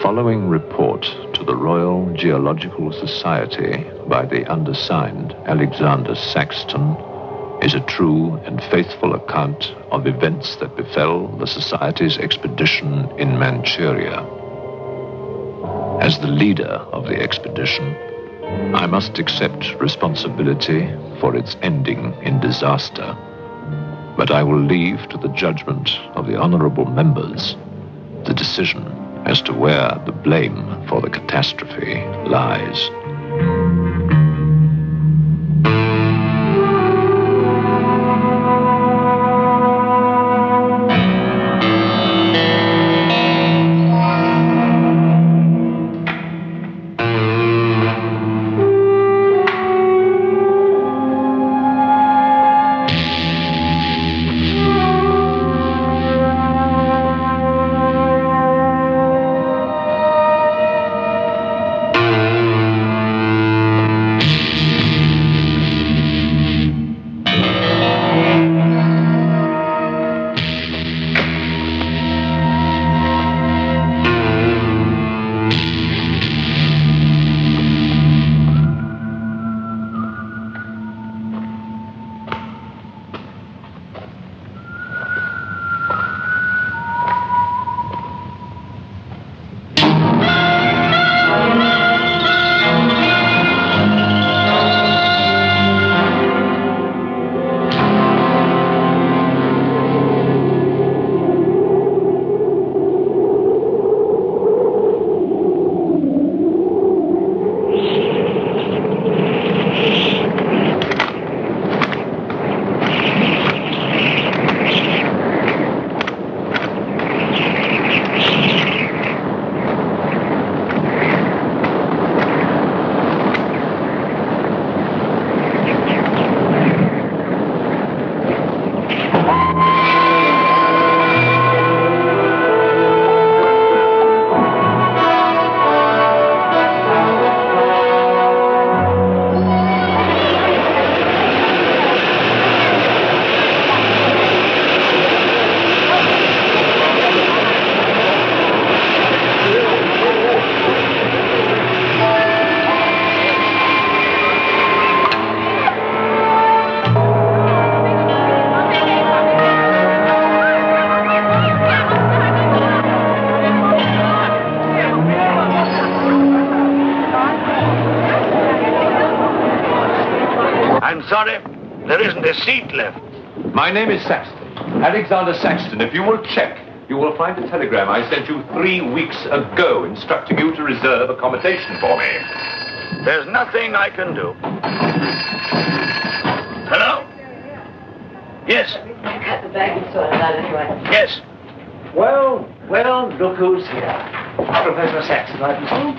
following report to the Royal Geological Society by the undersigned Alexander Saxton is a true and faithful account of events that befell the Society's expedition in Manchuria. As the leader of the expedition, I must accept responsibility for its ending in disaster, but I will leave to the judgment of the honorable members the decision as to where the blame for the catastrophe lies. A seat left. My name is Saxton. Alexander Saxton. If you will check, you will find a telegram I sent you 3 weeks ago instructing you to reserve accommodation for me. There's nothing I can do. Hello? Yes. At the bag you sorted out anyway. Yes. Well, look who's here. Professor Saxton, I presume?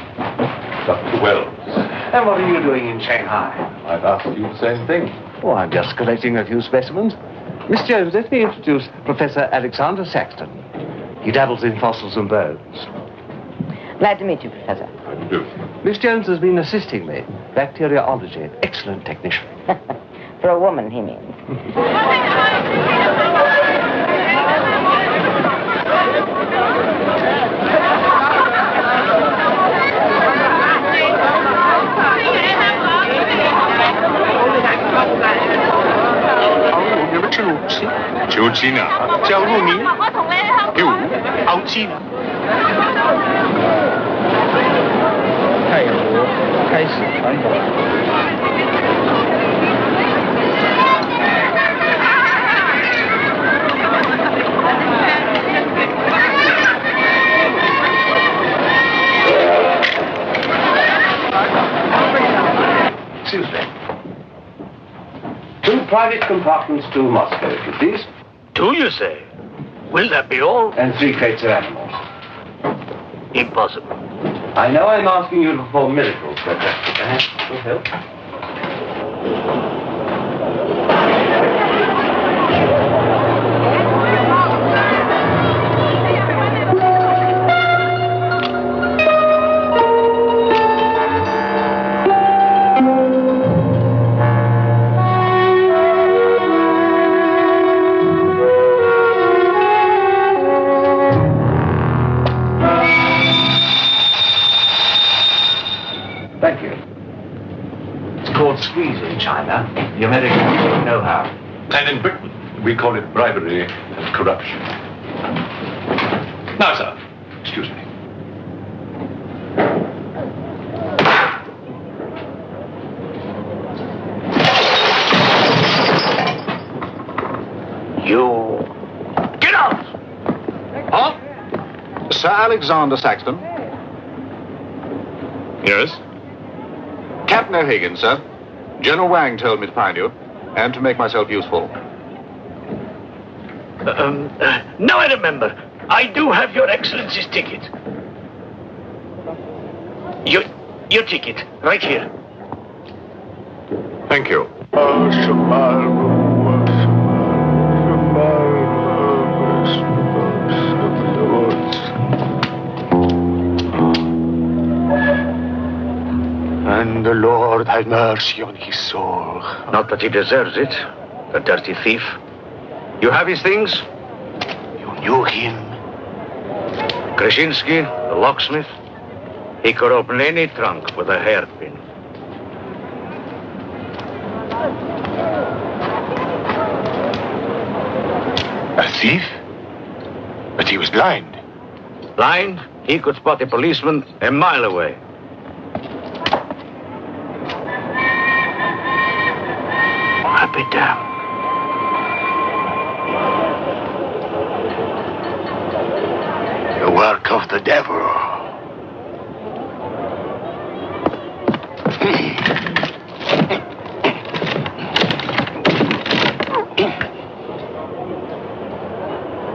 Dr. Wells. And what are you doing in Shanghai? I've asked you the same thing. Oh, I'm just collecting a few specimens. Miss Jones, let me introduce Professor Alexander Saxton. He dabbles in fossils and bones. Glad to meet you, Professor. How do you do? Miss Jones has been assisting me. Bacteriology. Excellent technician. For a woman, he means. Excuse me. 2 private compartments to Moscow, if you please. 2, you say? Will that be all? And 3 crates of animals. Impossible. I know I'm asking you to perform miracles, but perhaps it will help. Thank you. It's called squeeze in China. The Americans know how. And in Britain, we call it bribery and corruption. Now, sir, excuse me. You... Get out! Huh? Sir Alexander Saxton? Yes? Captain O'Higgins, sir. General Wang told me to find you, and to make myself useful. Now I remember. I do have your Excellency's ticket. Your ticket, right here. Thank you. And the Lord have mercy on his soul. Not that he deserves it, the dirty thief. You have his things? You knew him? Krasinski, the locksmith. He could open any trunk with a hairpin. A thief? But he was blind. Blind, he could spot a policeman a mile away. I'll be damned. The work of the devil.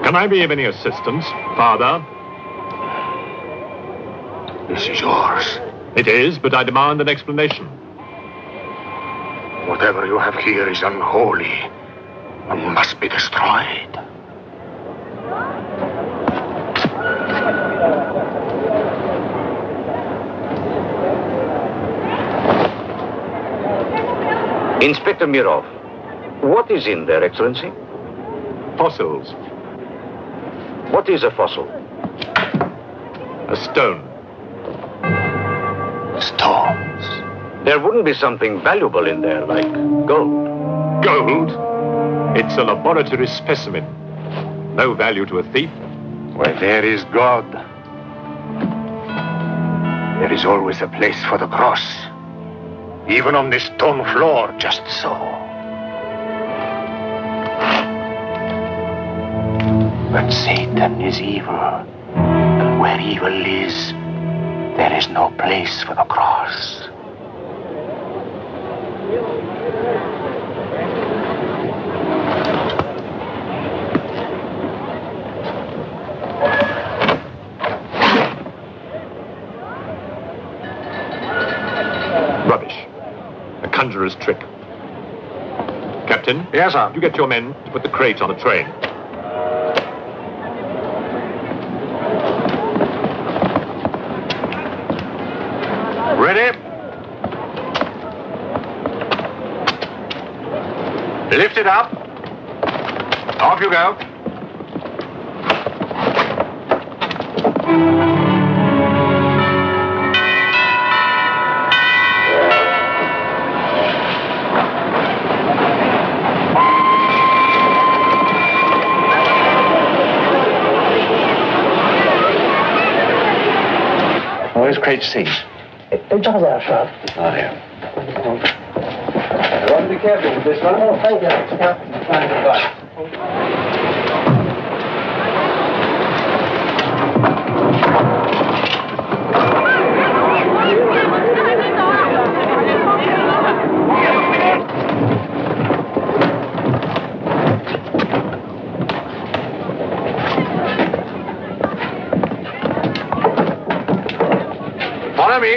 Can I be of any assistance, Father? This is yours. It is, but I demand an explanation. Whatever you have here is unholy and must be destroyed. Inspector Mirov, what is in there, Excellency? Fossils. What is a fossil? A stone. Stones. There wouldn't be something valuable in there, like gold. Gold? It's a laboratory specimen. No value to a thief. Where there is God, there is always a place for the cross. Even on this stone floor, just so. But Satan is evil. And where evil is, there is no place for the cross. Rubbish. A conjurer's trick. Captain? Yes, sir. You get your men to put the crate on the train. Ready? Lift it up. Off you go. Where's crate C? It's over there, sir. Oh, here. I want to be careful with this one. Oh, thank you. Yeah. Follow me.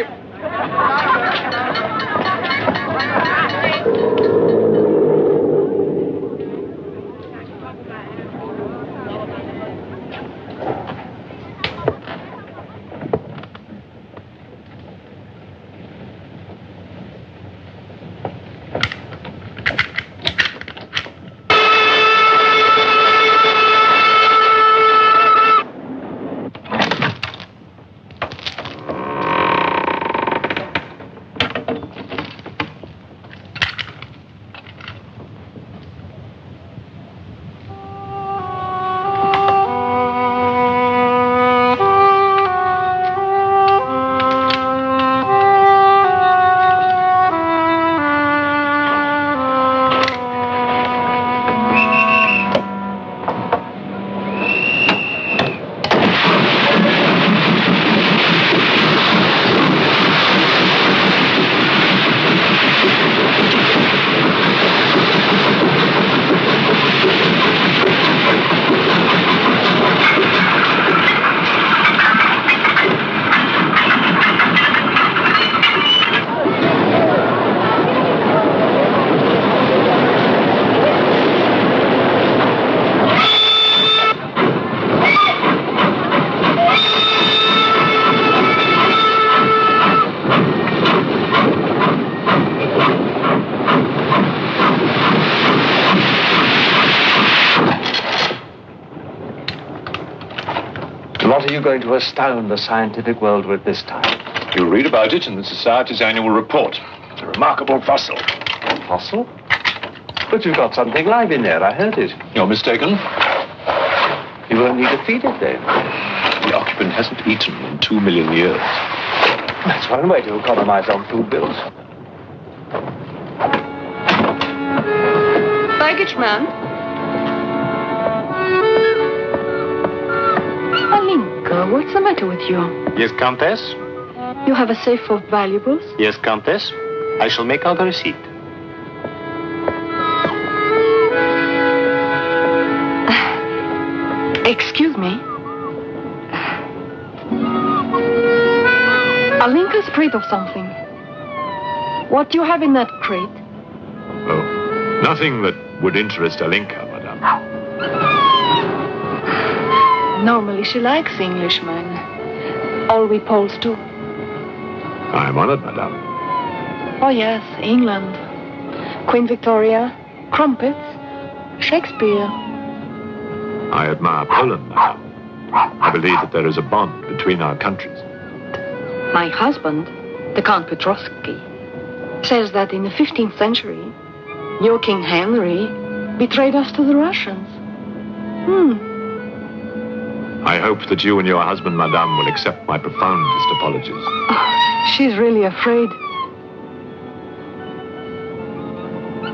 you going to astound the scientific world with this time? You'll read about it in the Society's annual report. It's a remarkable fossil. Fossil? But you've got something live in there, I heard it. You're mistaken. You won't need to feed it then. The occupant hasn't eaten in 2 million years. That's one way to economize on food bills. Baggage man. Alinka, what's the matter with you? Yes, Countess? You have a safe full of valuables? Yes, Countess. I shall make out a receipt. Excuse me. Alinka's afraid of something. What do you have in that crate? Oh, nothing that would interest Alinka, madame. Normally she likes Englishmen. All we Poles do. I'm honored, madame. Oh yes, England. Queen Victoria, crumpets, Shakespeare. I admire Poland, madame. I believe that there is a bond between our countries. My husband, the Count Petrovsky, says that in the 15th century, your King Henry betrayed us to the Russians. I hope that you and your husband, madame, will accept my profoundest apologies. Oh, she's really afraid.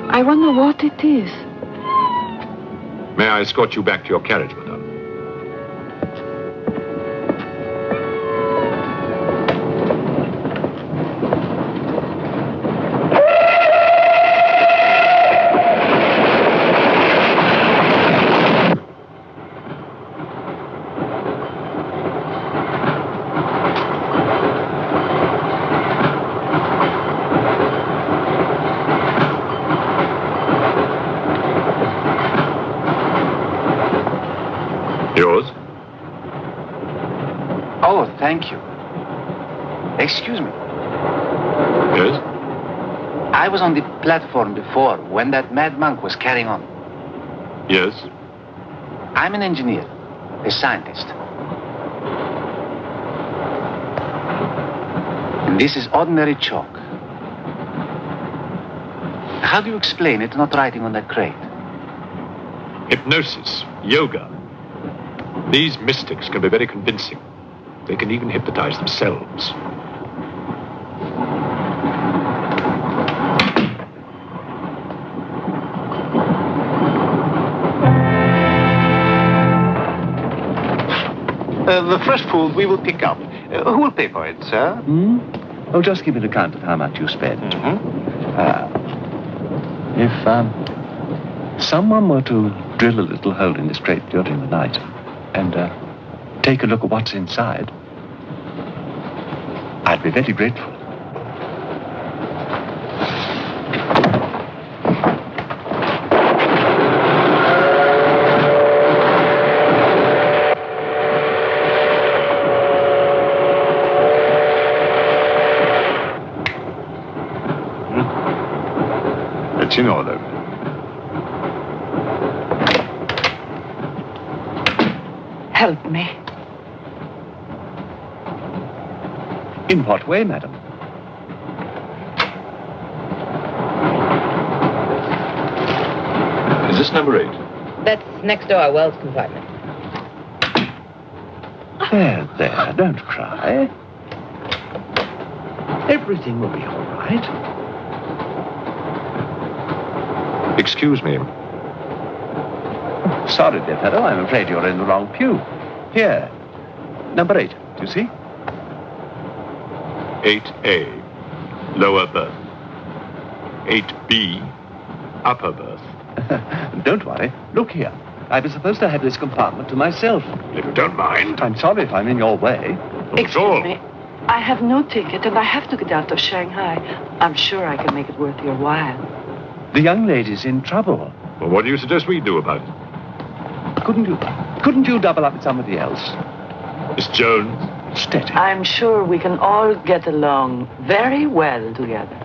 I wonder what it is. May I escort you back to your carriage, madame? Yours? Oh, thank you. Excuse me. Yes? I was on the platform before when that mad monk was carrying on. Yes? I'm an engineer, a scientist. And this is ordinary chalk. How do you explain it not writing on that crate? Hypnosis, yoga. These mystics can be very convincing. They can even hypnotize themselves. The fresh food we will pick up. Who will pay for it, sir? Oh, just give me an account of how much you spend. If someone were to drill a little hole in this crate during the night and take a look at what's inside, I'd be very grateful. It's in order. Help me. In what way, madam? Is this number 8? That's next door, Wells compartment. There, don't cry. Everything will be all right. Excuse me. Sorry, dear fellow, I'm afraid you're in the wrong pew. Here, number 8, do you see? 8A, lower berth. 8B, upper berth. Don't worry. Look here. I was supposed to have this compartment to myself. If you don't mind. I'm sorry if I'm in your way. Not at all. Excuse me. I have no ticket and I have to get out of Shanghai. I'm sure I can make it worth your while. The young lady's in trouble. Well, what do you suggest we do about it? Couldn't you double up with somebody else? Miss Jones? Steady. I'm sure we can all get along very well together.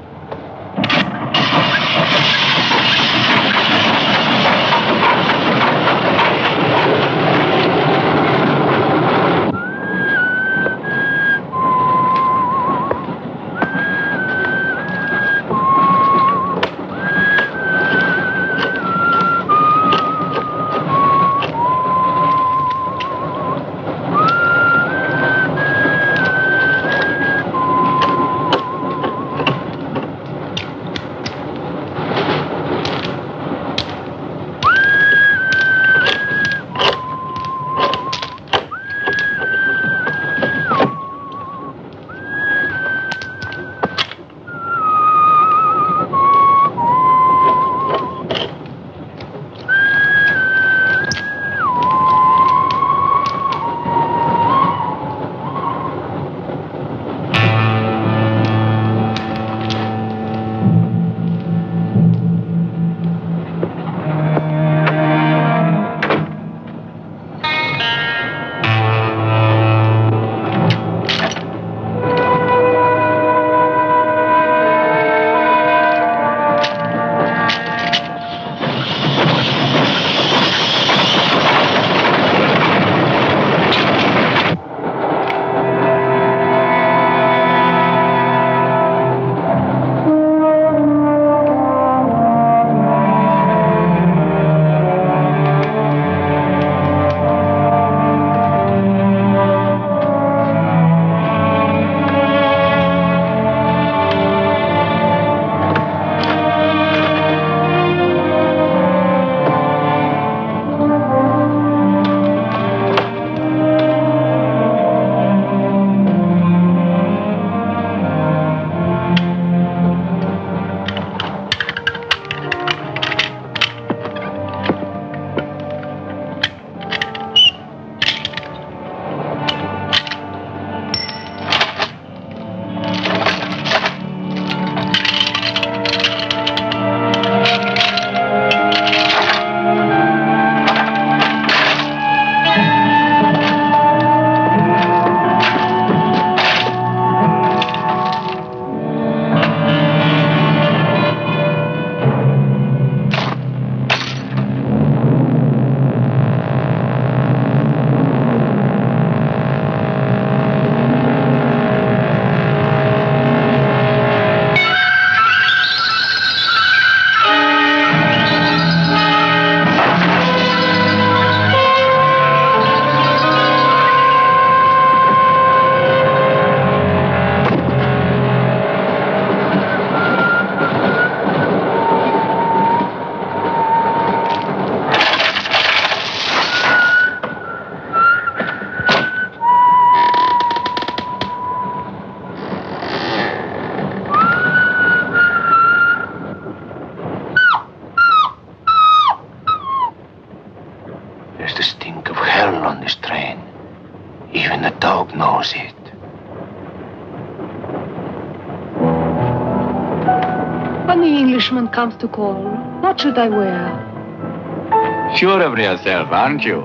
When the Englishman comes to call, what should I wear? Sure of yourself, aren't you?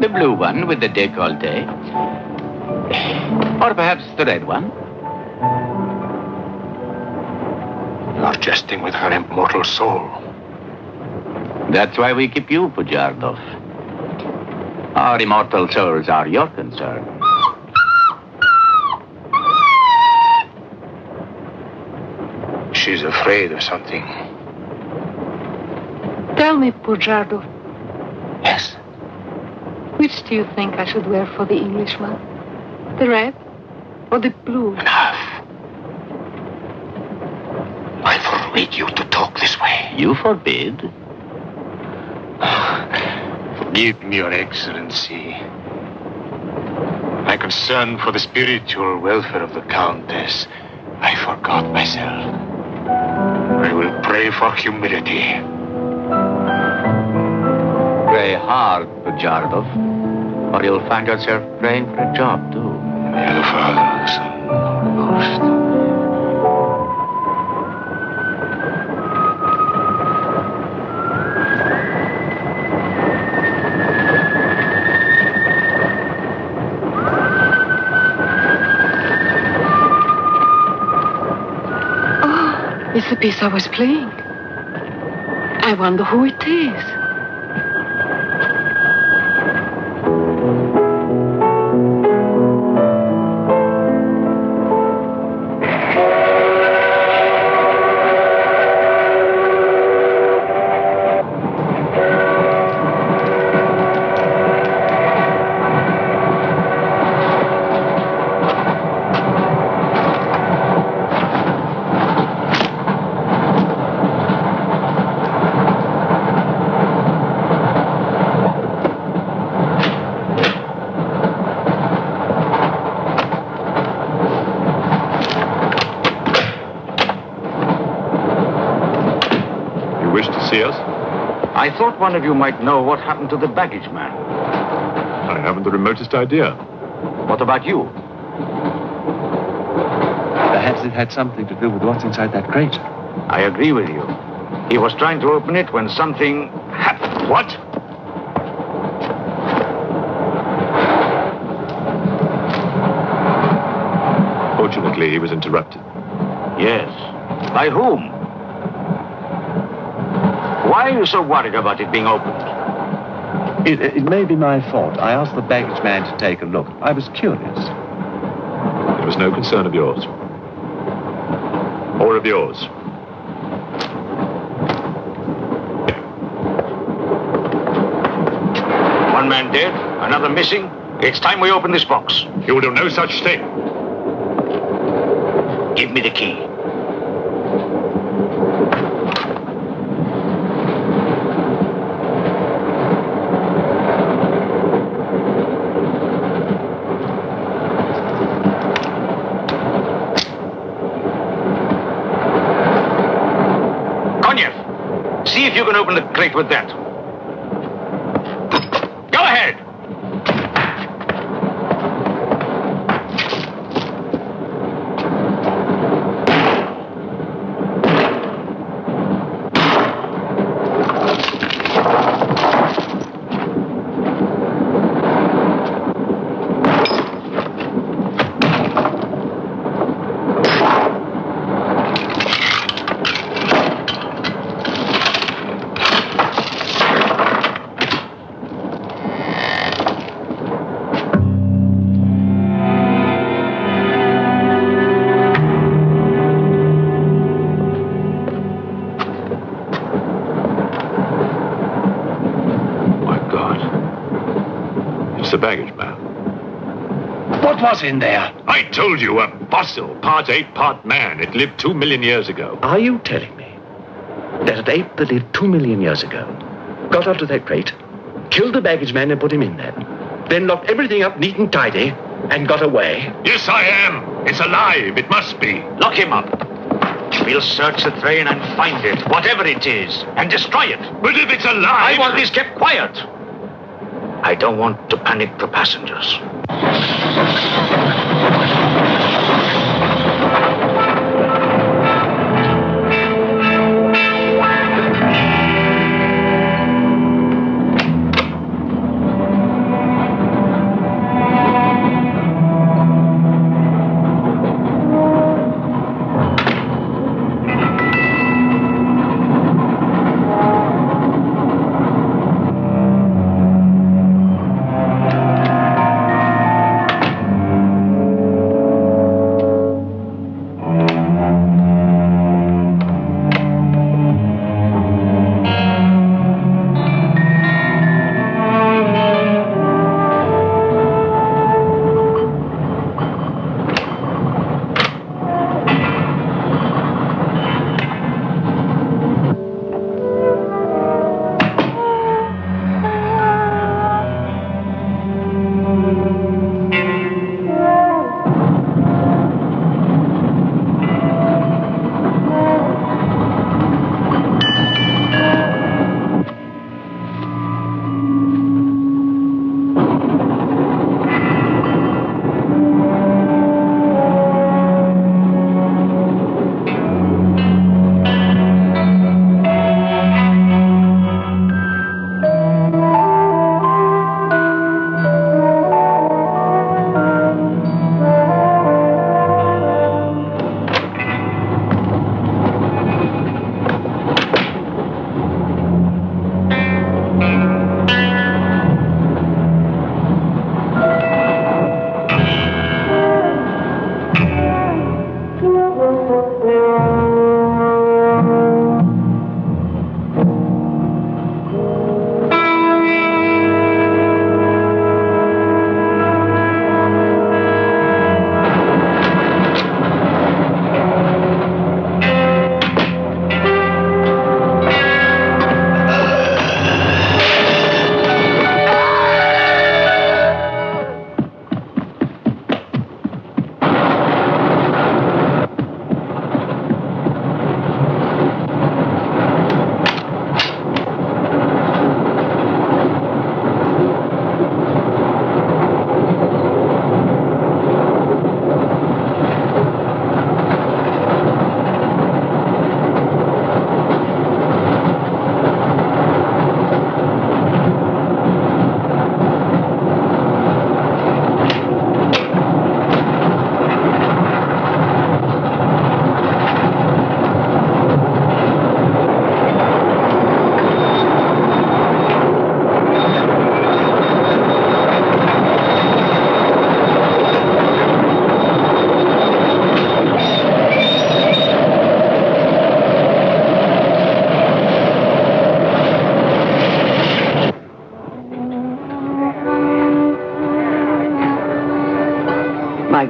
The blue one with the décolleté. Or perhaps the red one. You're jesting with her immortal soul. That's why we keep you, Pujardov. Our immortal souls are your concern. She's afraid of something. Tell me, Pujardov, Yes. which do you think I should wear for the Englishman? The red or the blue? Enough. I forbid you to talk this way. You forbid? Forgive me, Your Excellency. My concern for the spiritual welfare of the Countess, I forgot myself. I will pray for humility. Pray hard, Pujardov, or you'll find yourself praying for a job, too. In the name of the Father, the Son, and the Holy Ghost. It's the piece I was playing. I wonder who it is. I thought one of you might know what happened to the baggage man. I haven't the remotest idea. What about you? Perhaps it had something to do with what's inside that crate. I agree with you. He was trying to open it when something happened. What? Fortunately, he was interrupted. Yes. By whom? Why are you so worried about it being opened? It may be my fault. I asked the baggage man to take a look. I was curious. It was no concern of yours. Or of yours. One man dead, another missing. It's time we open this box. You will do no such thing. Give me the key. See if you can open the crate with that. Go ahead! The baggage man. What was in there? I told you, a fossil, part ape, part man. It lived 2 million years ago. Are you telling me that an ape that lived 2 million years ago got up to that crate, killed the baggage man and put him in there, then locked everything up neat and tidy and got away? Yes, I am. It's alive. It must be. Lock him up. We'll search the train and find it, whatever it is, and destroy it. But if it's alive... I want this kept quiet. I don't want to panic the passengers.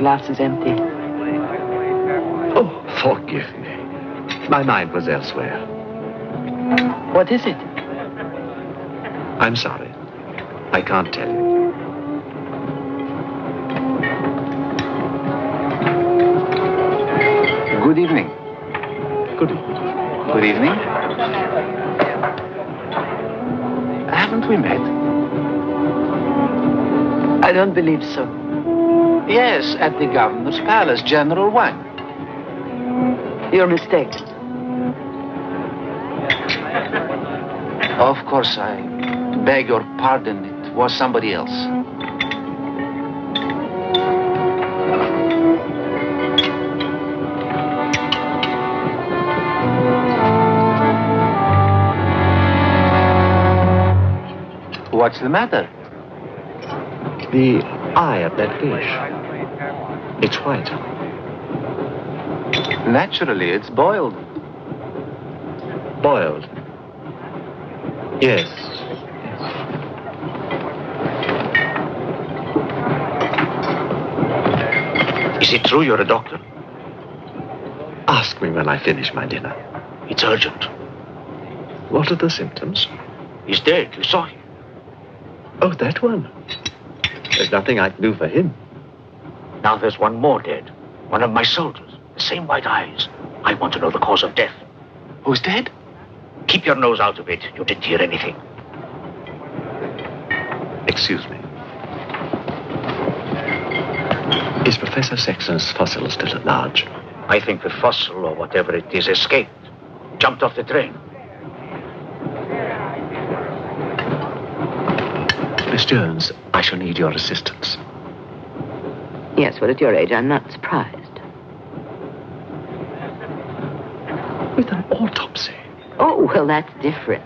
glass is empty. Oh, forgive me. My mind was elsewhere. What is it? I'm sorry. I can't tell you. Good evening. Good evening. Good evening. Haven't we met? I don't believe so. Yes, at the governor's palace, General Wang. You're mistaken. Of course, I beg your pardon. It was somebody else. What's the matter? The eye of that fish. It's white. Naturally, it's boiled. Boiled. Yes. Is it true you're a doctor? Ask me when I finish my dinner. It's urgent. What are the symptoms? He's dead. You saw him. Oh, that one. There's nothing I can do for him. Now there's one more dead. One of my soldiers. The same white eyes. I want to know the cause of death. Who's dead? Keep your nose out of it. You didn't hear anything. Excuse me. Is Professor Sexton's fossil still at large? I think the fossil, or whatever it is, escaped. Jumped off the train. Miss Jones, I shall need your assistance. Yes, well, at your age, I'm not surprised. With an autopsy. Oh, well, that's different.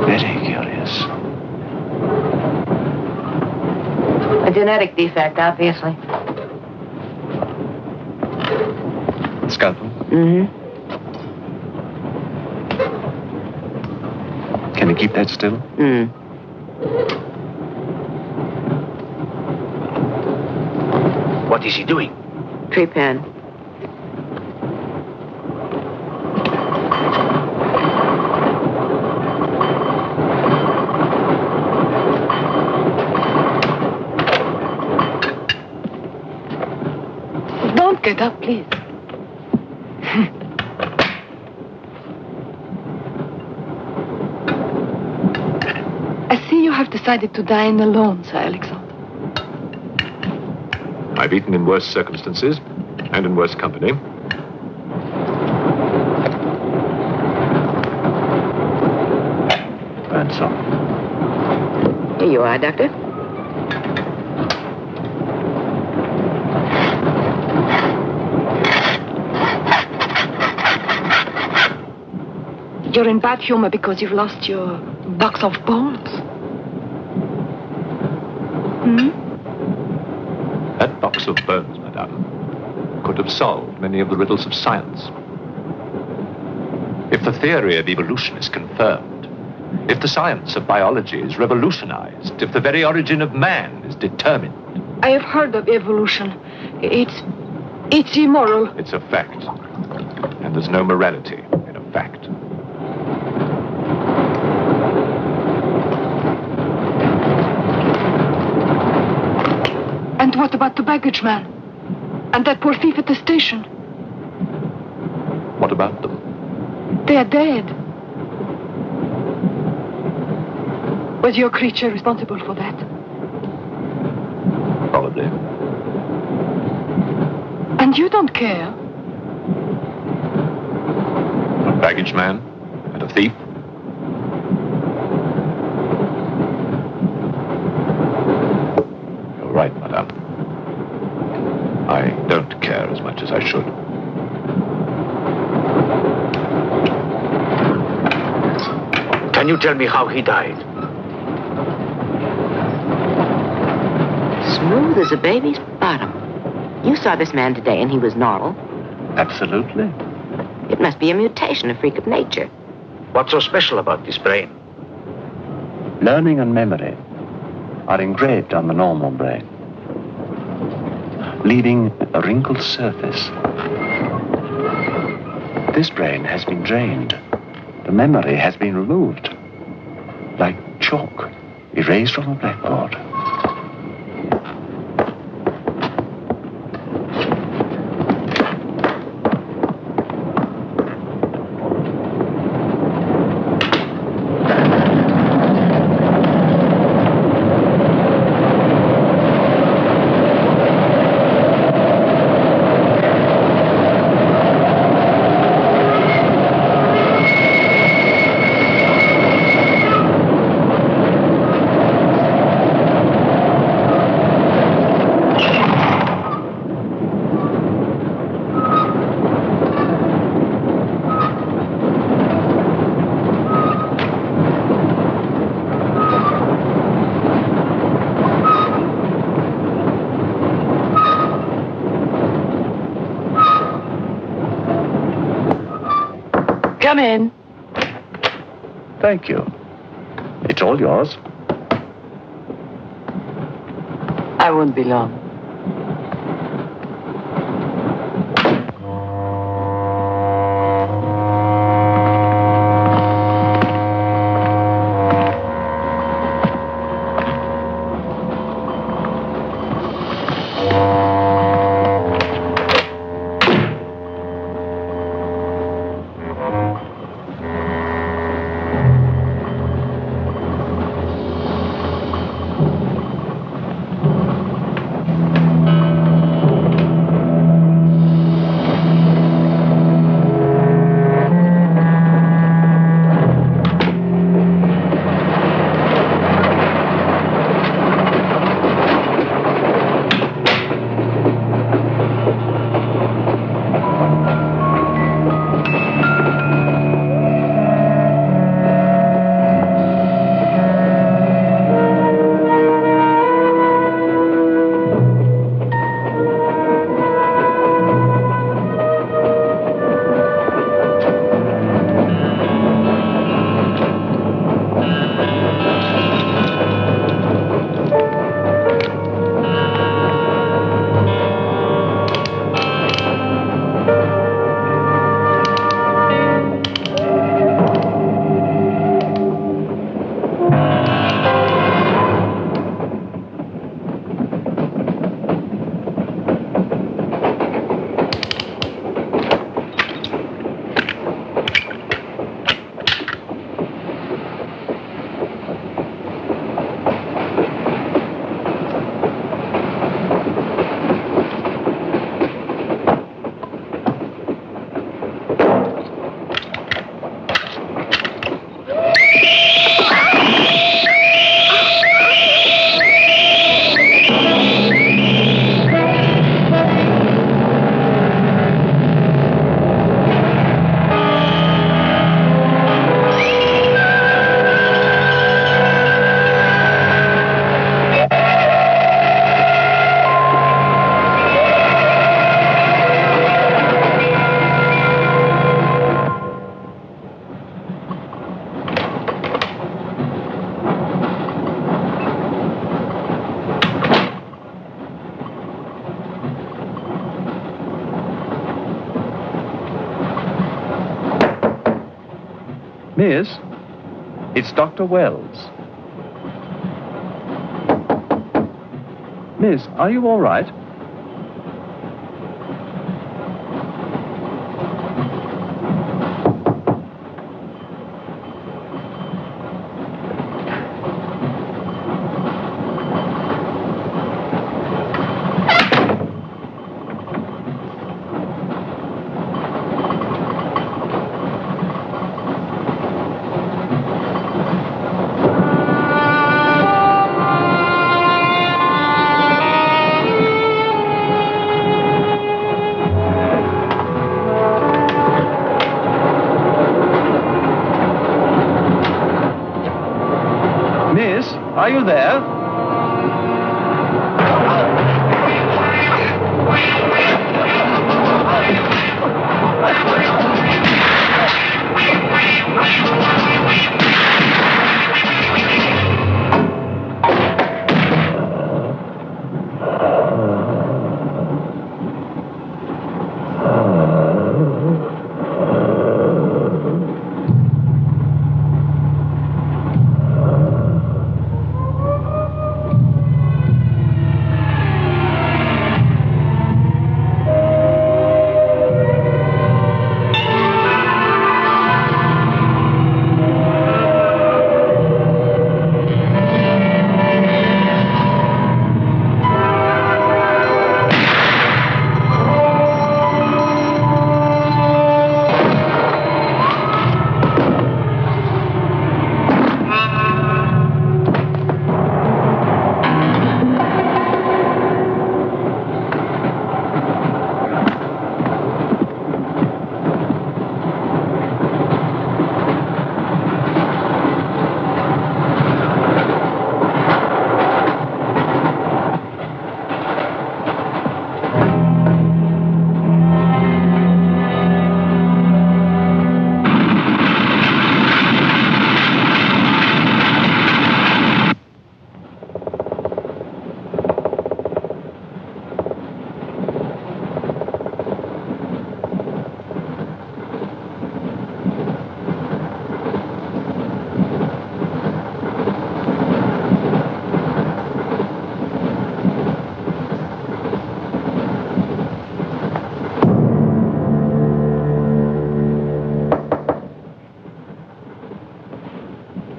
Very curious. A genetic defect, obviously. Scalpel? Mm-hmm. Can you keep that still? Mm. What is he doing? Tree pen. Don't get up, please. I see you have decided to dine alone, Sir Alexander. I've eaten in worse circumstances and in worse company. And so. Here you are, Doctor. You're in bad humor because you've lost your box of bones. Hmm? That box of bones, madame, could have solved many of the riddles of science. If the theory of evolution is confirmed, if the science of biology is revolutionized, if the very origin of man is determined. I have heard of evolution. It's immoral. It's a fact. And there's no morality in a fact. And what about the baggage man? And that poor thief at the station? What about them? They are dead. Was your creature responsible for that? Probably. And you don't care? A baggage man and a thief? You're right, madame. I don't care as much as I should. Can you tell me how he died? Smooth as a baby's bottom. You saw this man today and he was normal. Absolutely. It must be a mutation, a freak of nature. What's so special about this brain? Learning and memory are engraved on the normal brain, leaving a wrinkled surface. This brain has been drained. The memory has been removed, like chalk erased from a blackboard. Come in. Thank you. It's all yours. I won't be long. Miss, it's Dr. Wells. Miss, are you all right? Are you there?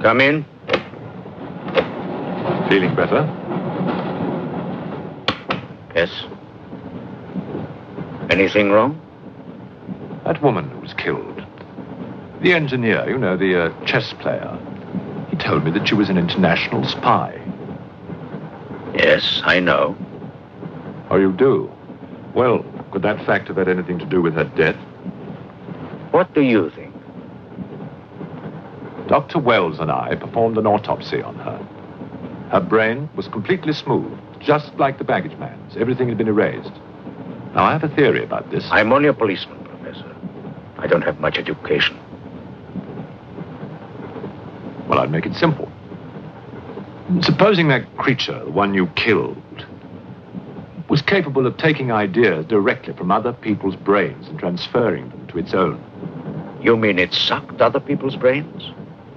Come in. Feeling better? Yes. Anything wrong? That woman who was killed. The engineer, you know, the chess player. He told me that she was an international spy. Yes, I know. Oh, you do? Well, could that fact have had anything to do with her death? What do you think? Dr. Wells and I performed an autopsy on her. Her brain was completely smooth, just like the baggage man's. Everything had been erased. Now, I have a theory about this. I'm only a policeman, Professor. I don't have much education. Well, I'd make it simple. Supposing that creature, the one you killed, was capable of taking ideas directly from other people's brains and transferring them to its own. You mean it sucked other people's brains?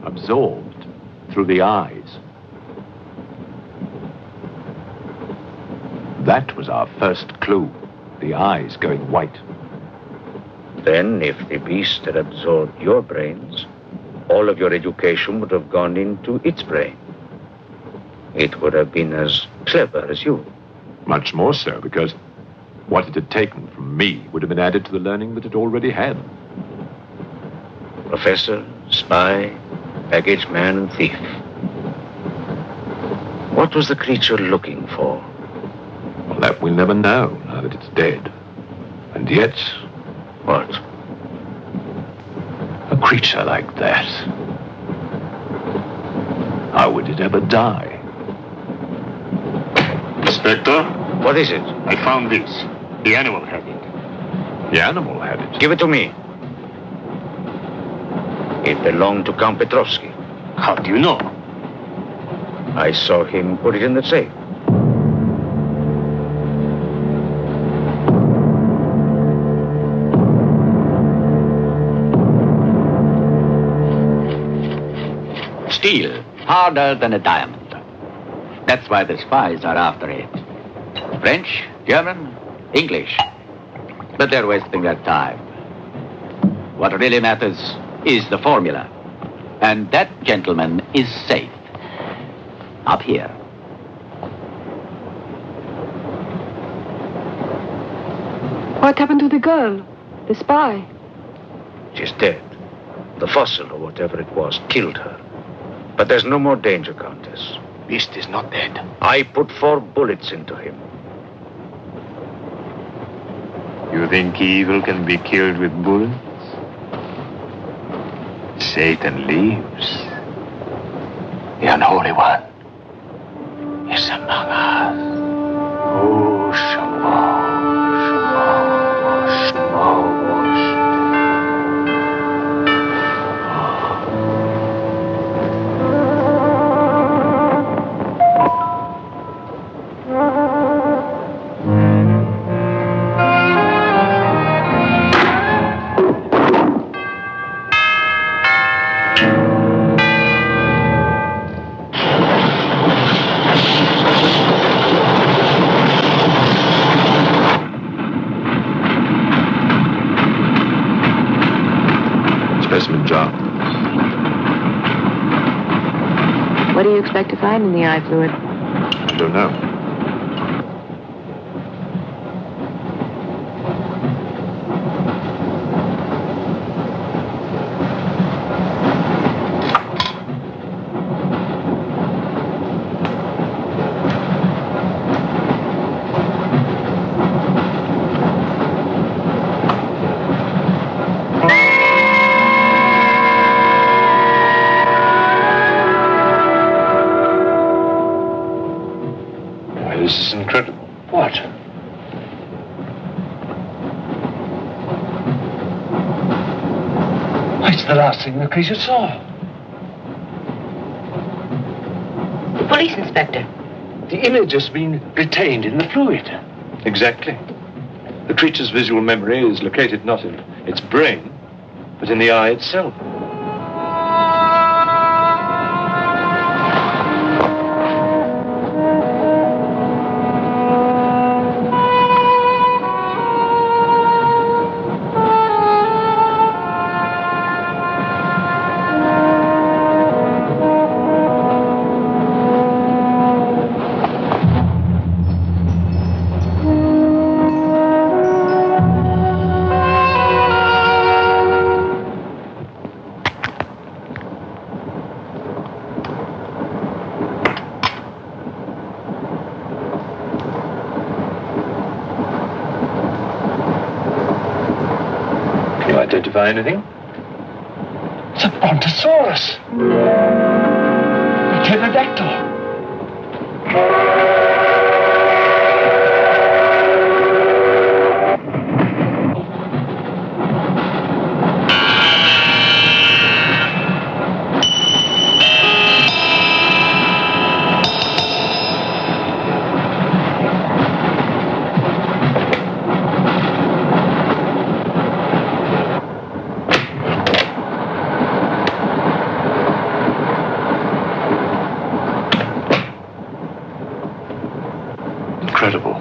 Absorbed through the eyes. That was our first clue. The eyes going white. Then, if the beast had absorbed your brains, all of your education would have gone into its brain. It would have been as clever as you. Much more so, because what it had taken from me would have been added to the learning that it already had. Professor, spy, baggage man, and thief. What was the creature looking for? Well, that we'll never know, now that it's dead. And yet, What? a creature like that, how would it ever die? Inspector, What is it? I found this. The animal had it. The animal had it. Give it to me. It belonged to Count Petrovsky. How do you know? I saw him put it in the safe. Steel, harder than a diamond. That's why the spies are after it. French, German, English. But they're wasting their time. What really matters is the formula. And that gentleman is safe. Up here. What happened to the girl? The spy? She's dead. The fossil, or whatever it was, killed her. But there's no more danger, Countess. Beast is not dead. I put 4 bullets into him. You think evil can be killed with bullets? Satan lives. The unholy one is among us. Oh, Shema, Shema, Shema. Specimen jar. What do you expect to find in the eye fluid? I don't know. This is incredible. What? It's the last thing the creature saw. The police inspector. The image has been retained in the fluid. Exactly. The creature's visual memory is located not in its brain, but in the eye itself. identify anything? It's a brontosaurus. A pterodactyl. Incredible.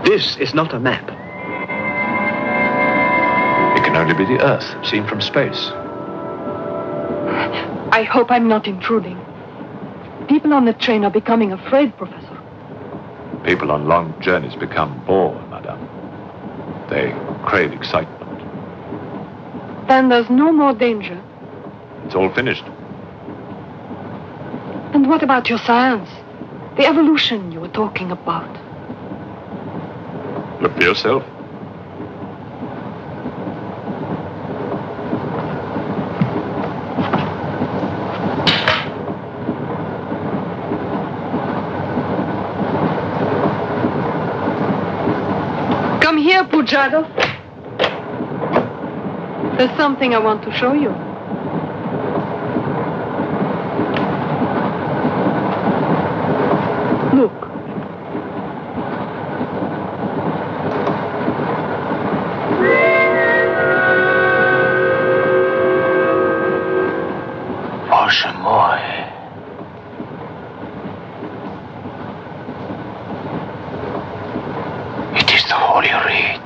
This is not a map. It can only be the Earth, seen from space. I hope I'm not intruding. People on the train are becoming afraid, Professor. People on long journeys become bored, madame. They crave excitement. Then there's no more danger. It's all finished. And what about your science? The evolution you were talking about. Look for yourself. Come here, Pujado. There's something I want to show you. Look. Bоже мой. It is the Holy Writ.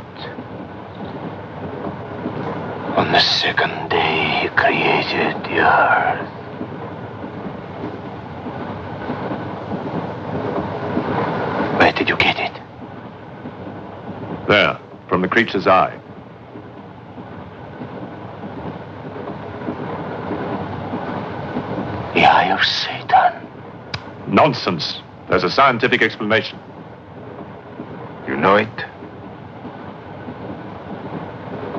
On the second day he created the earth. Where did you get it? There, from the creature's eye. The eye of Satan. Nonsense. There's a scientific explanation. You know it?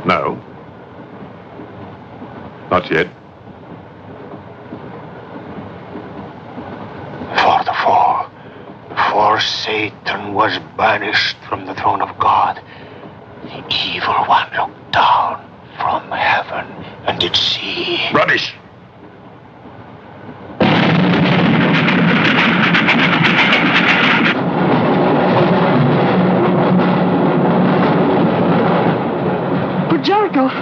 No. Not yet. For the fall. Before Satan was banished from the throne of God, the evil one looked down from heaven and did see. Rubbish! Pujarkov!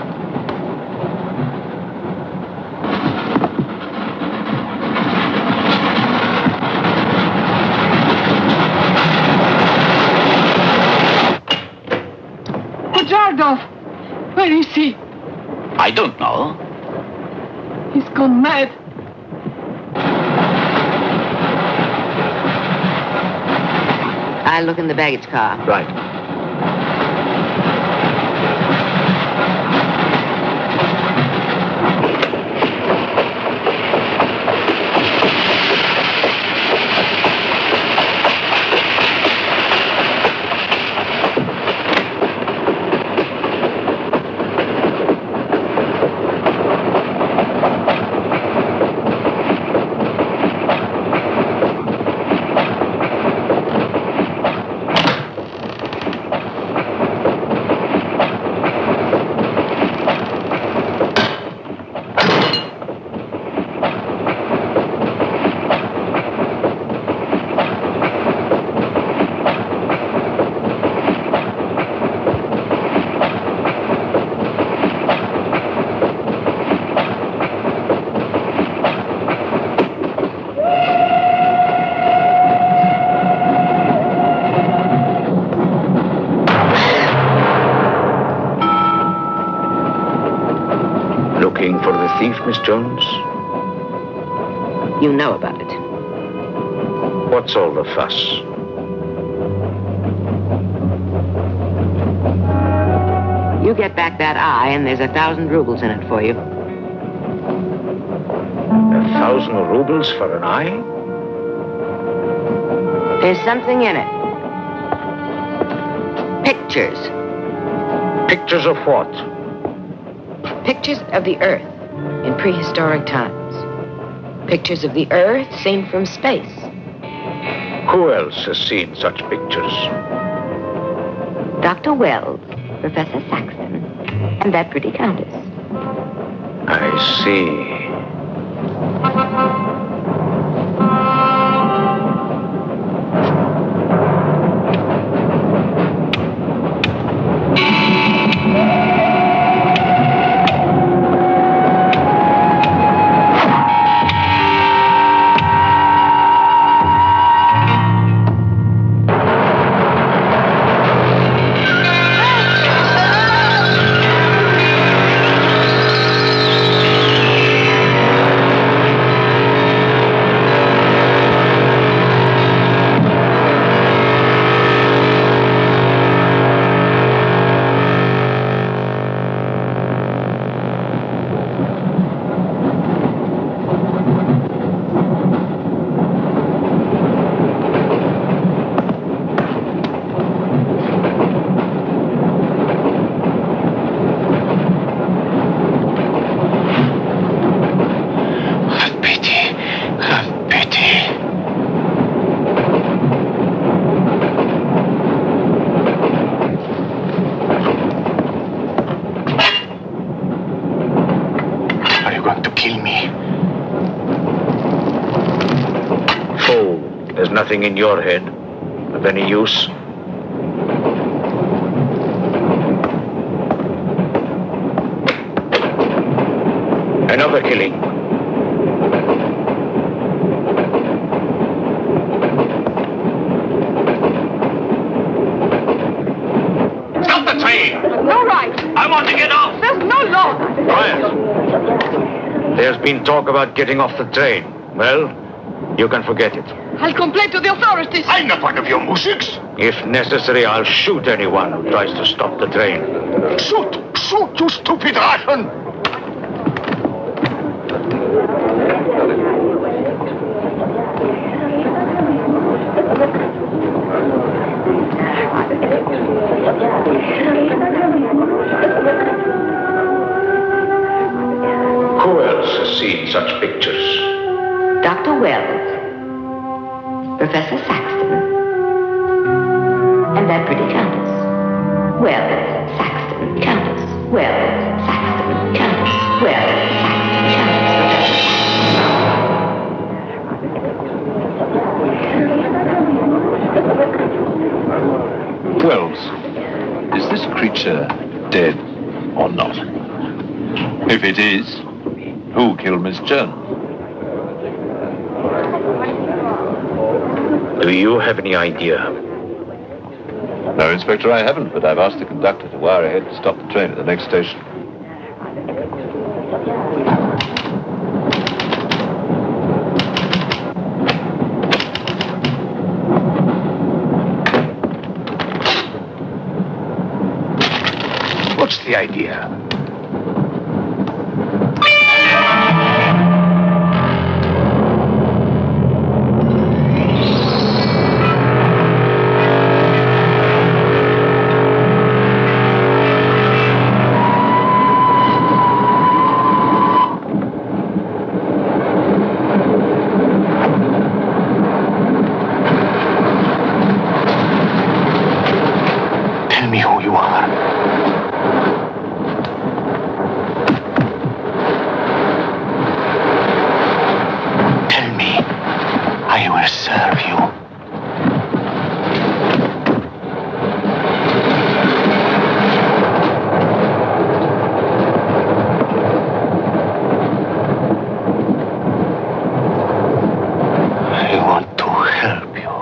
Pujarkov! Where is he? I don't know. He's gone mad. I'll look in the baggage car. Right. Looking for the thief, Miss Jones? You know about it. What's all the fuss? You get back that eye, and there's 1,000 rubles in it for you. 1,000 rubles for an eye? There's something in it. Pictures. Pictures of what? Pictures of the Earth in prehistoric times. Pictures of the Earth seen from space. Who else has seen such pictures? Dr. Wells, Professor Saxton, and that pretty countess. I see. Nothing in your head of any use? Another killing. Stop the train! No right. I want to get off! There's no law. Quiet. There's been talk about getting off the train. Well, you can forget it. I'll complain to the authorities. I'm not one of your musics. If necessary, I'll shoot anyone who tries to stop the train. Shoot! Shoot, you stupid Russian! Who else has seen such pictures? Dr. Wells, Professor Saxton, and that pretty countess. Wells, Saxton, countess. Wells, Saxton, countess. Wells, Saxton, countess. Wells, is this creature dead or not? If it is, who killed Miss Jones? Do you have any idea? No, Inspector, I haven't, but I've asked the conductor to wire ahead to stop the train at the next station. What's the idea? Tell me who you are. Tell me, I will serve you. I want to help you.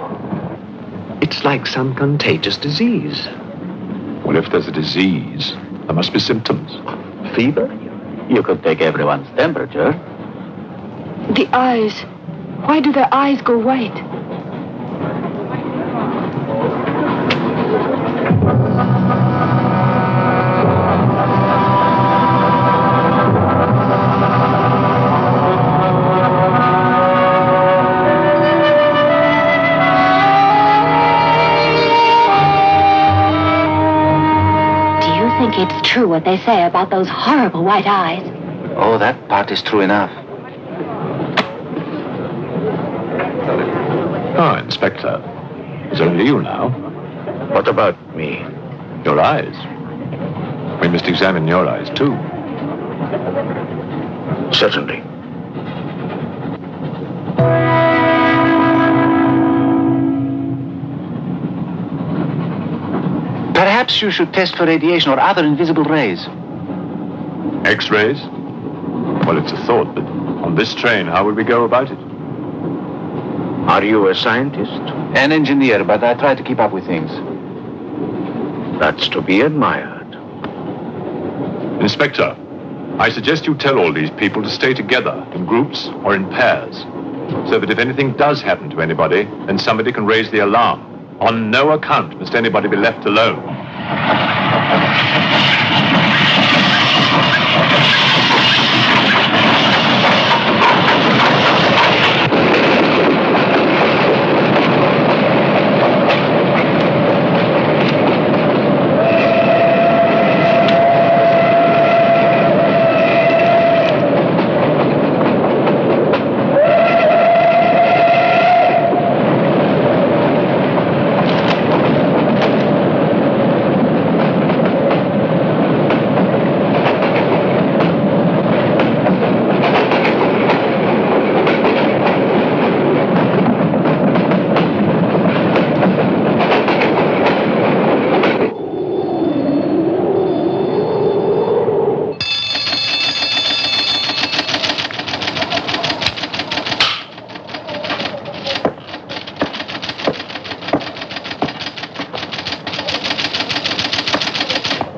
It's like some contagious disease. Well, if there's a disease, there must be symptoms. Fever? You could take everyone's temperature. The eyes. Why do their eyes go white? true what they say about those horrible white eyes. Oh, that part is true enough. Ah, Inspector. It's only you now. What about me? Your eyes. We must examine your eyes, too. Certainly. Perhaps you should test for radiation or other invisible rays. X-rays? Well, it's a thought, but on this train, how would we go about it? Are you a scientist? An engineer, but I try to keep up with things. That's to be admired. Inspector, I suggest you tell all these people to stay together in groups or in pairs, so that if anything does happen to anybody, then somebody can raise the alarm. On no account must anybody be left alone.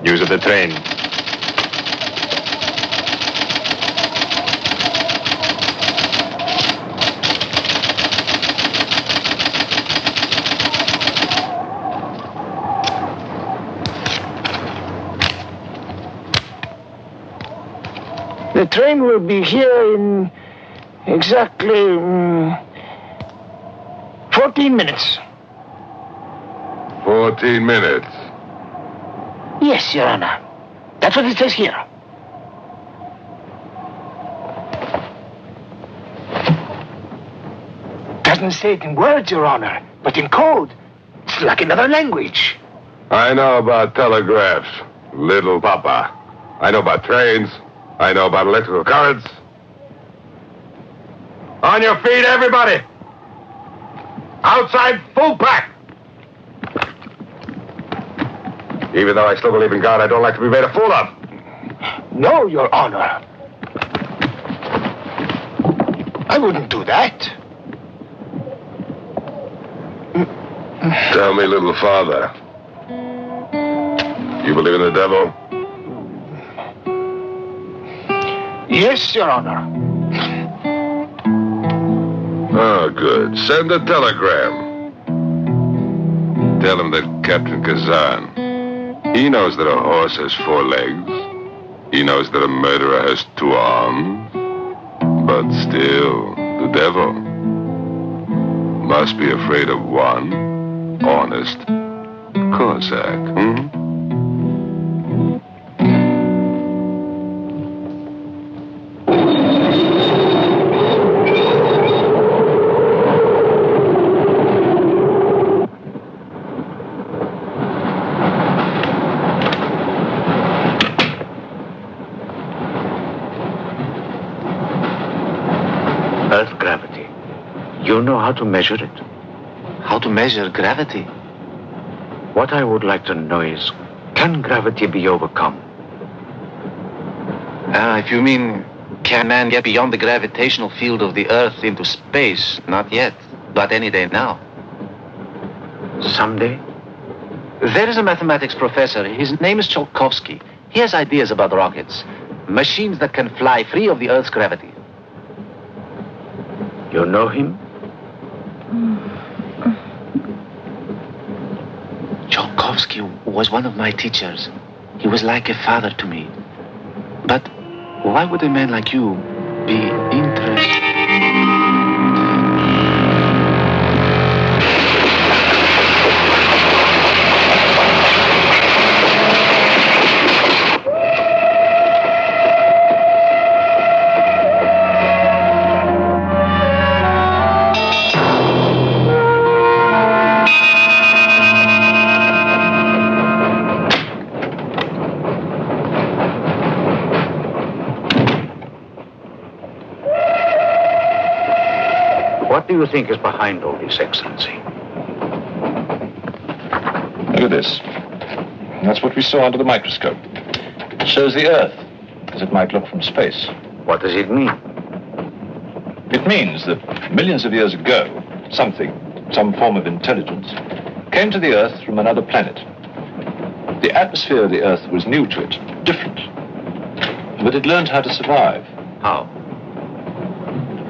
News of the train. The train will be here in exactly 14 minutes. 14 minutes. Yes, Your Honor. That's what it says here. Doesn't say it in words, Your Honor, but in code. It's like another language. I know about telegraphs, little papa. I know about trains. I know about electrical currents. On your feet, everybody! Outside, full pack! Even though I still believe in God, I don't like to be made a fool of. No, Your Honor. I wouldn't do that. Tell me, little father. You believe in the devil? Yes, Your Honor. Oh, good. Send a telegram. Tell him that Captain Kazan, he knows that a horse has 4 legs. He knows that a murderer has 2 arms. But still, the devil must be afraid of one honest Cossack, Earth gravity. You know how to measure it? How to measure gravity? What I would like to know is, can gravity be overcome? If you mean, can man get beyond the gravitational field of the Earth into space? Not yet, but any day now. Someday? There is a mathematics professor. His name is Tsiolkovsky. He has ideas about rockets. Machines that can fly free of the Earth's gravity. You know him? Tsiolkovsky was one of my teachers. He was like a father to me. But why would a man like you be interested? What do you think is behind all this, Excellency? Look at this. That's what we saw under the microscope. It shows the Earth as it might look from space. What does it mean? It means that millions of years ago, some form of intelligence, came to the Earth from another planet. The atmosphere of the Earth was new to it, different. But it learned how to survive. How?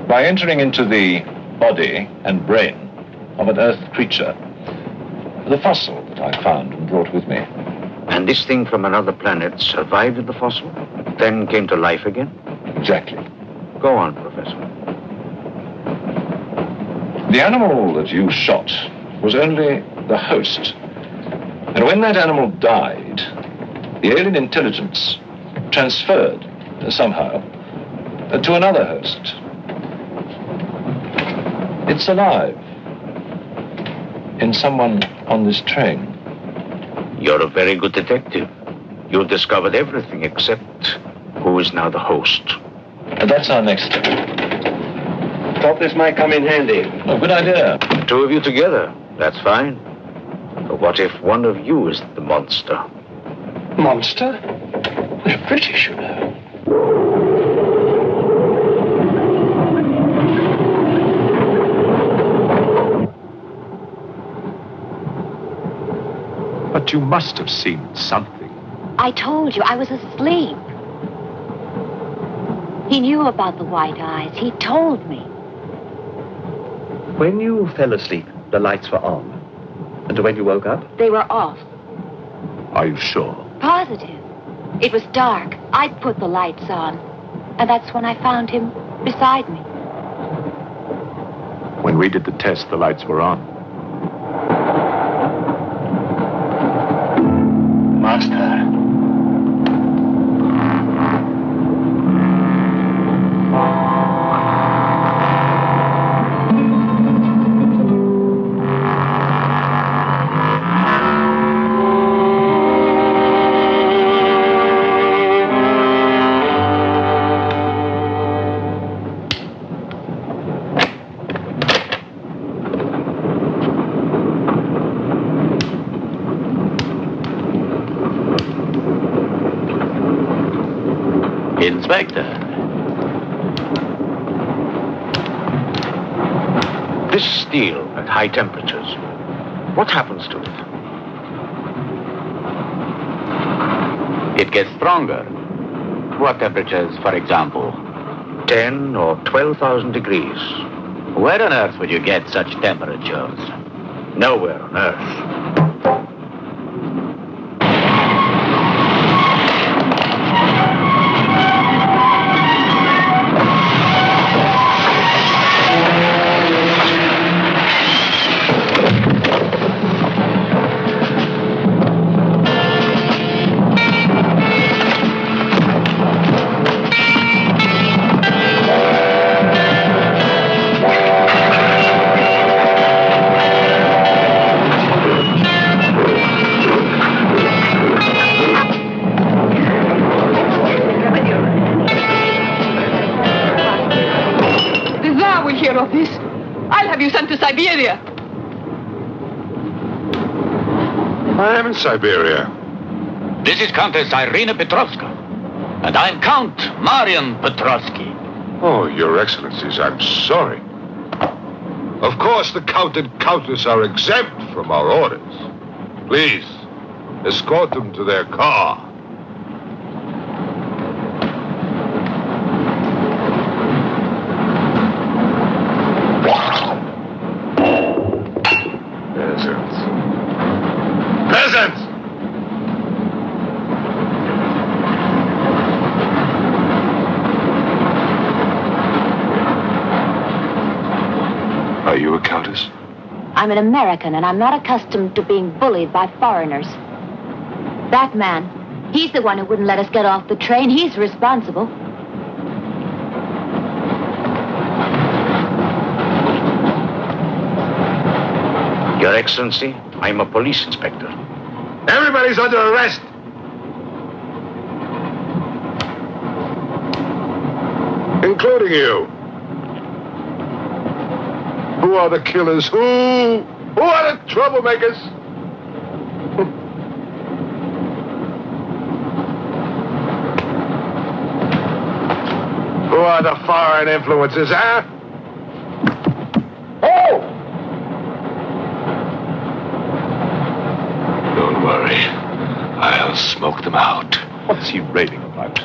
By entering into the body and brain of an Earth creature. The fossil that I found and brought with me. And this thing from another planet survived the fossil, then came to life again? Exactly. Go on, Professor. The animal that you shot was only the host. And when that animal died, the alien intelligence transferred somehow to another host. It's alive in someone on this train. You're a very good detective. You discovered everything except who is now the host. And that's our next step. Thought this might come in handy. Oh, good idea. The two of you together, that's fine. But what if one of you is the monster? Monster? We're British, you know. But you must have seen something. I told you, I was asleep. He knew about the white eyes. He told me. When you fell asleep, the lights were on. And when you woke up? They were off. Are you sure? Positive. It was dark. I put the lights on. And that's when I found him beside me. When we did the test, the lights were on. Master. Inspector. This steel at high temperatures, what happens to it? It gets stronger. What temperatures, for example? 10 or 12,000 degrees. Where on earth would you get such temperatures? Nowhere on earth. Of this, I'll have you sent to Siberia. I am in Siberia. This is Countess Irina Petrovska, and I'm Count Marian Petrovsky. Oh, Your Excellencies, I'm sorry. Of course, the Count and Countess are exempt from our orders. Please, escort them to their car. Peasants! Are you a countess? I'm an American, and I'm not accustomed to being bullied by foreigners. That man, he's the one who wouldn't let us get off the train. He's responsible. Your Excellency, I'm a police inspector. Everybody's under arrest! Including you. Who are the killers? Who are the troublemakers? Who are the foreign influences, huh? Oh! Don't worry. I'll smoke them out. What's he raving about?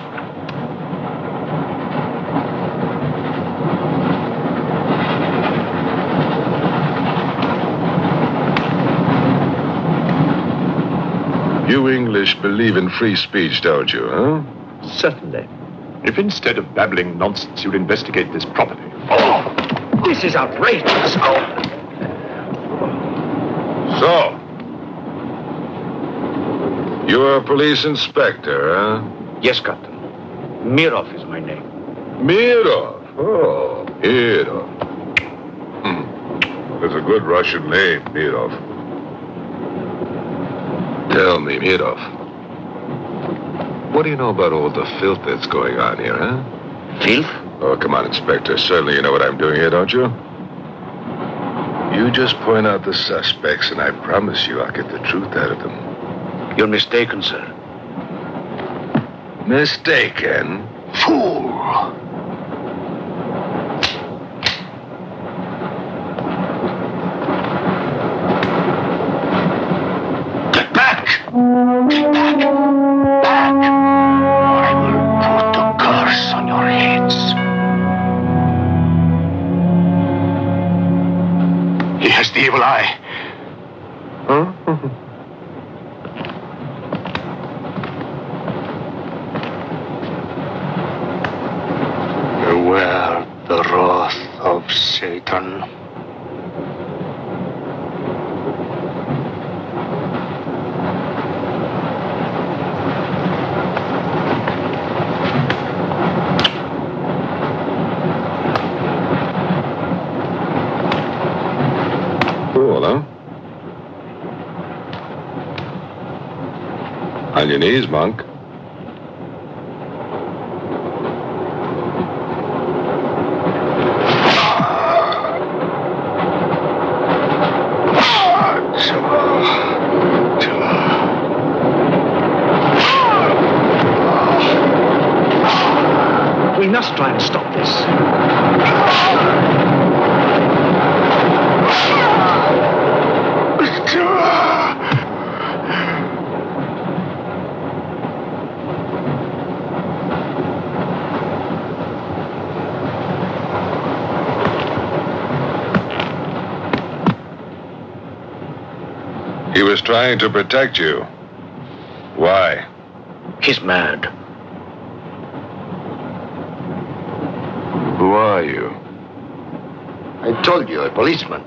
You English believe in free speech, don't you, huh? Certainly. If instead of babbling nonsense, you'd investigate this properly. Oh! This is outrageous. Oh! So, you're a police inspector, huh? Yes, Captain. Mirov is my name. Mirov? Oh, Mirov. That's a good Russian name, Mirov. Tell me, Mirov, what do you know about all the filth that's going on here, huh? Filth? Oh, come on, Inspector. Certainly you know what I'm doing here, don't you? You just point out the suspects, and I promise you I'll get the truth out of them. You're mistaken, sir. Mistaken? Fool! Get back! Get back! Back! Or I will put a curse on your heads. He has the evil eye. Huh? Beware the wrath of Satan. Cool, huh? On your knees, monk. We must try and stop this. He was trying to protect you. Why? He's mad. Who are you? I told you, a policeman.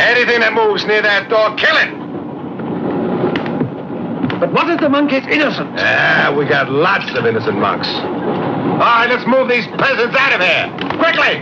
Anything that moves near that door, kill it! But what if the monk is innocent? We got lots of innocent monks. All right, let's move these peasants out of here. Quickly!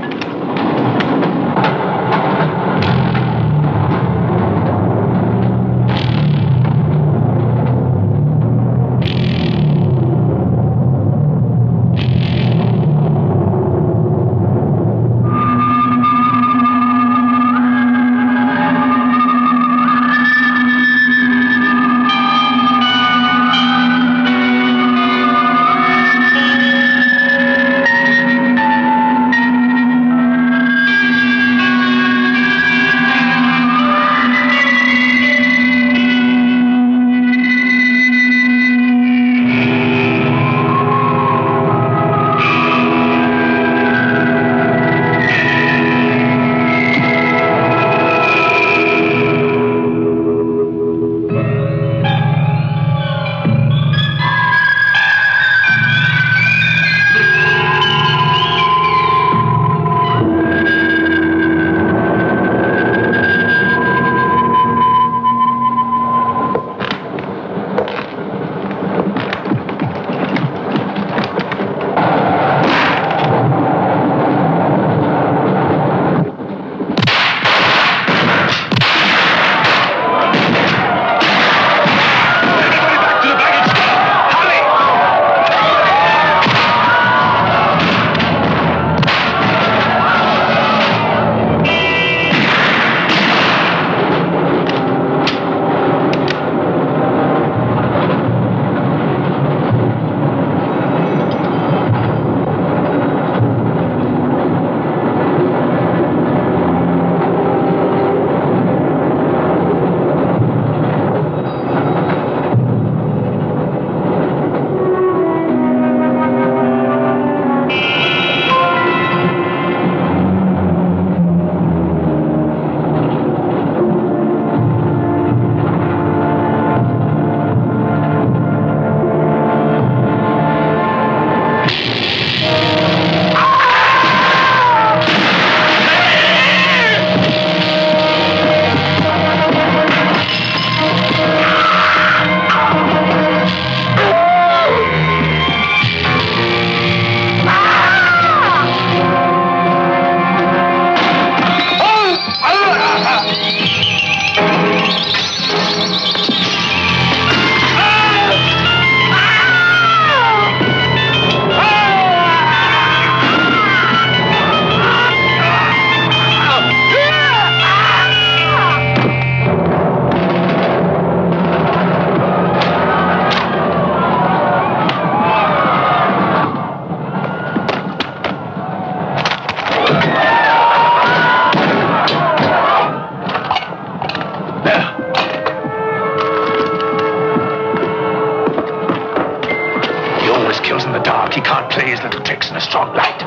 skills in the dark. He can't play his little tricks in a strong light.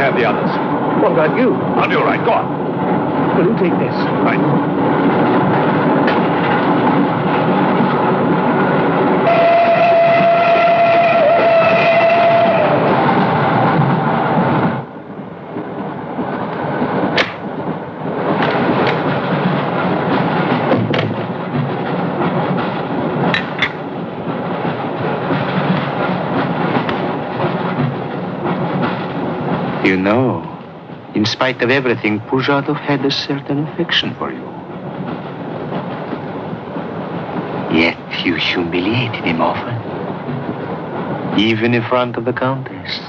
The others. What about you? I'll be all right. Go on. Will you take this? Right. You know, in spite of everything, Pujatov had a certain affection for you. Yet you humiliated him often, even in front of the Countess.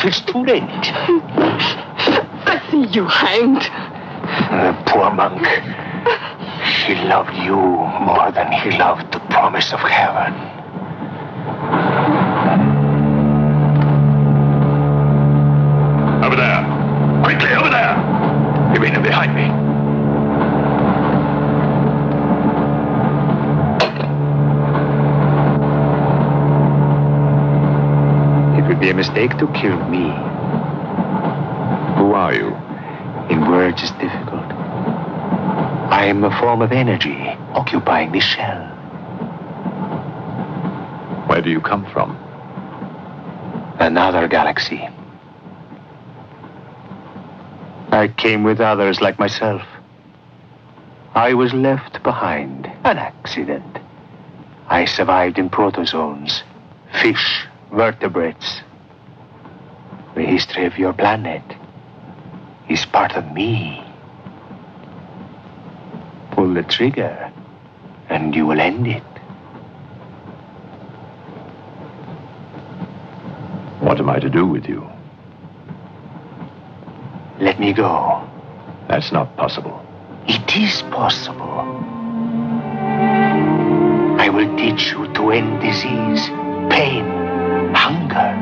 It's too late. I see you hanged. The poor monk. He loved you more than he loved the promise of heaven. Over there. Quickly, over there. You mean him behind me? It would be a mistake to kill me. Who are you? In words, it's difficult. I am a form of energy occupying this shell. Where do you come from? Another galaxy. I came with others like myself. I was left behind. An accident. I survived in protozoans, fish, vertebrates. The history of your planet is part of me. Pull the trigger, and you will end it. What am I to do with you? Let me go. That's not possible. It is possible. I will teach you to end disease, pain, hunger.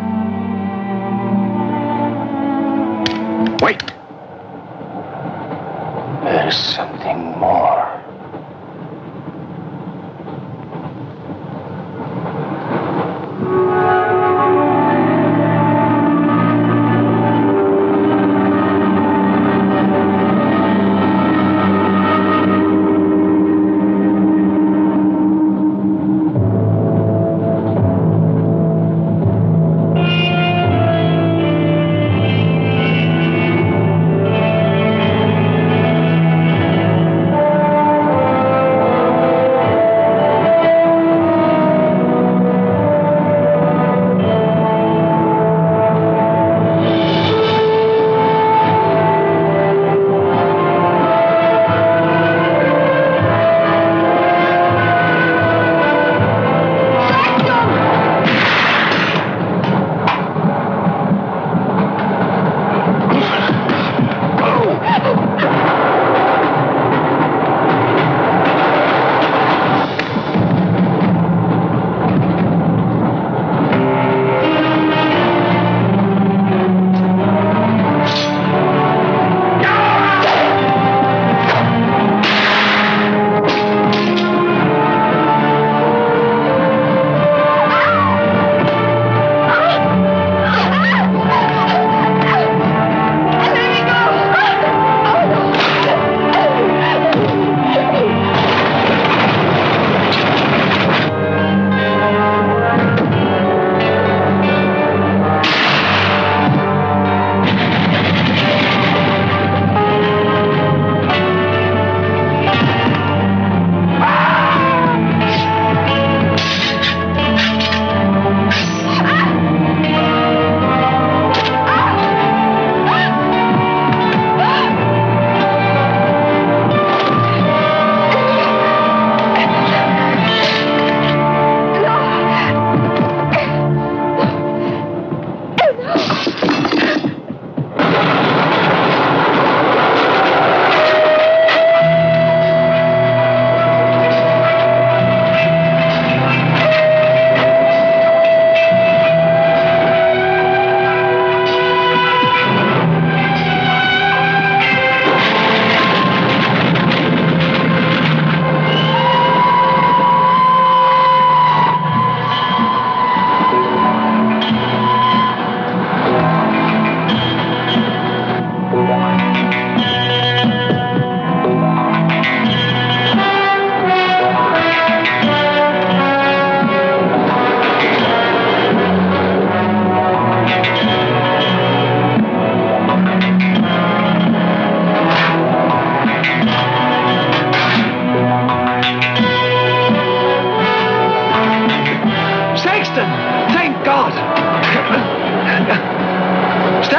Wait. There is something more.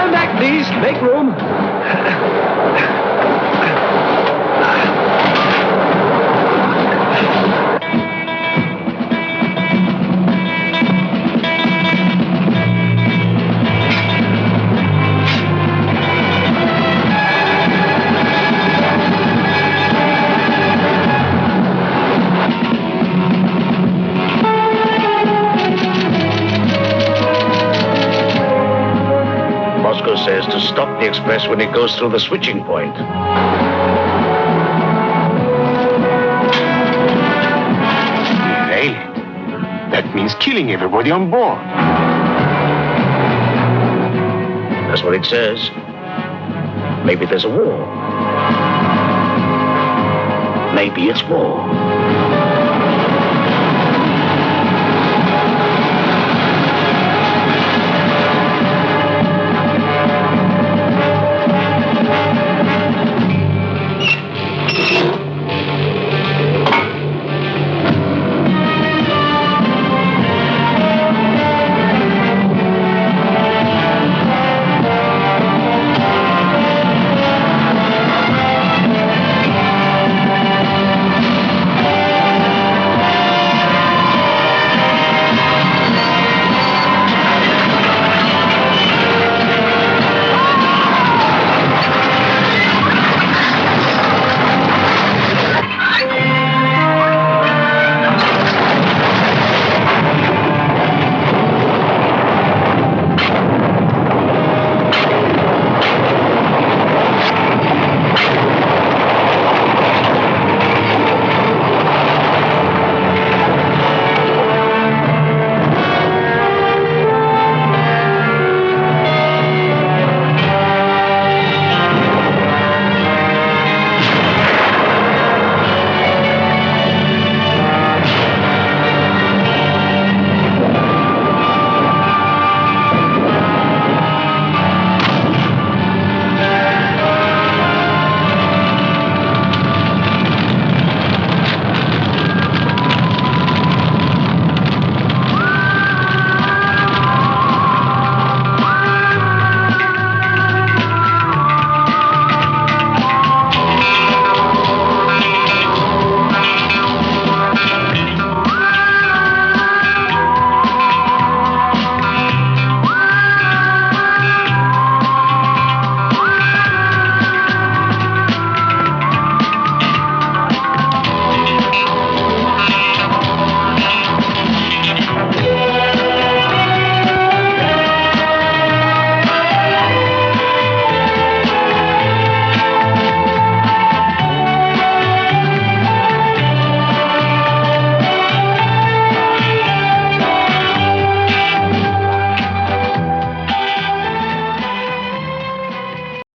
Stand back, please. Make room. Says to stop the express when it goes through the switching point. Derail it. That means killing everybody on board. That's what it says. Maybe there's a war. Maybe it's war.